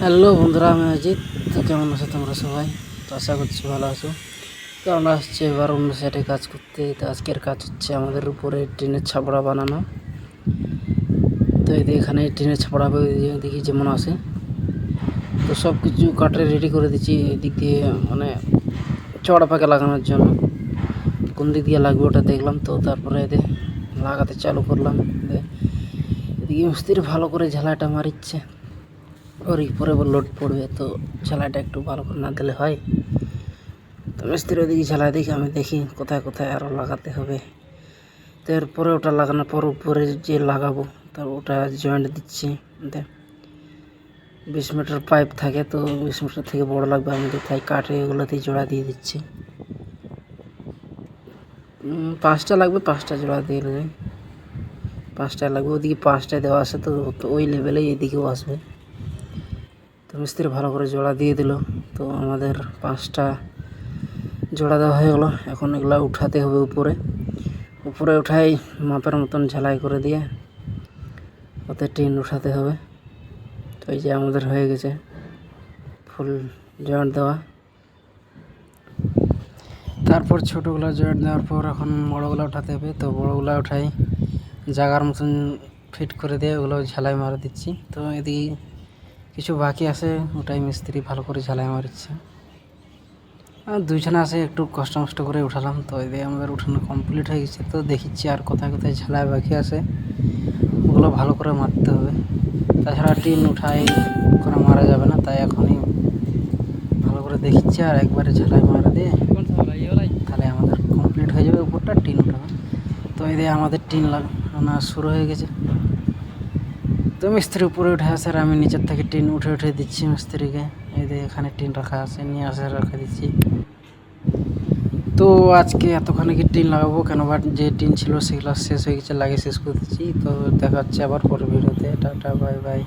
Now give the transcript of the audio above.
Hello বন্ধুরা, আমি অজিত। তো কেমন আছো তোমরা সবাই? তো আশা করছি ভালো আছো। তো আমরা আসছি এবার অন্য সাইডে কাজ করতে। তো আজকের কাজ হচ্ছে আমাদের উপরে টিনের ছাপড়া বানানো। তো এখানে টিনের ছাপড়া দেখি যেমন আসে, তো সব কিছু কাটে রেডি করে দিচ্ছি এদিক দিয়ে, মানে চড়া পাকে লাগানোর জন্য। কোন দিক দিয়ে লাগবে ওটা দেখলাম, তো তারপরে লাগাতে চালু করলাম। এদিকে মিস্ত্রি ভালো করে ঝালাইটা মারিচ্ছে, ওর পরে লোড পড়বে, তো ঝালাইটা একটু ভালো করে না দিলে হয়। তো মিস্ত্রি ওদিকে ঝালাই দেখি, আমি দেখি কোথায় কোথায় আরও লাগাতে হবে। তো এরপরে ওটা লাগানোর পর উপরে যে লাগাবো, তো ওটা জয়েন্ট দিচ্ছি। 20 মিটার পাইপ থাকে, তো 20 মিটার থেকে বড় লাগবে আমাদের, তাই কাঠে এগুলোতেই জোড়া দিয়ে দিচ্ছি। 5টা লাগবে, 5টা জোড়া দিয়ে নেবে। 5টায় লাগবে, ওদিকে 5টায় দেওয়া আছে, তো ওই লেভেলেই এদিকেও আসবে। তো মিস্ত্রি ভালো করে জোড়া দিয়ে দিল। তো আমাদের 5টা জোড়া দেওয়া হয়ে গেলো। এখন এগুলা উঠাতে হবে উপরে। উপরে উঠাই মাপের মতন ঝালাই করে দিয়ে ওতে টিন উঠাতে হবে। তো এই যে আমাদের হয়ে গেছে ফুল জয়েন্ট দেওয়া। তারপর ছোটোগুলো জয়েন্ট দেওয়ার পর এখন বড়োগুলো উঠাতে হবে। তো বড়োগুলো উঠাই জায়গার মতন ফিট করে দিয়ে ওগুলো ঝালাই মারা দিচ্ছি। তো এদিকে কিছু বাকি আছে, ওটাই মিস্ত্রি ভালো করে ঝালাই মারছে। আর 2 জনে আসে, একটু কষ্ট মষ্ট করে উঠালাম। তো এদিকে আমাদের উঠানো কমপ্লিট হয়ে গেছে। তো দেখিচ্ছি আর কোথায় কোথায় ঝালাই বাকি আছে, ওগুলো ভালো করে মারতে হবে। তাছাড়া টিন উঠাই করে মারা যাবে না, তাই এখনই ভালো করে দেখিচ্ছি আর একবারে ঝালাই মারা দিয়ে তাহলে আমাদের কমপ্লিট হয়ে যাবে, উপরটা টিন উঠাবে। তো এই দিয়ে আমাদের টিন লাগানো শুরু হয়ে গেছে। তো মিস্ত্রি উপরে উঠে আসে আর আমি নিচের থেকে টিন উঠে উঠে দিচ্ছি মিস্ত্রিকে। এই দিয়ে এখানে টিন রাখা আছে, নিয়ে আসে রেখে দিচ্ছি। তো আজকে এতখানি কি টিন লাগাবো কেন, বাট যে টিন ছিল সেগুলো শেষ হয়ে গেছে, লাগিয়ে শেষ করে দিচ্ছি। তো দেখা হচ্ছে আবার পরের ভিডিওতে। Tata, bye bye.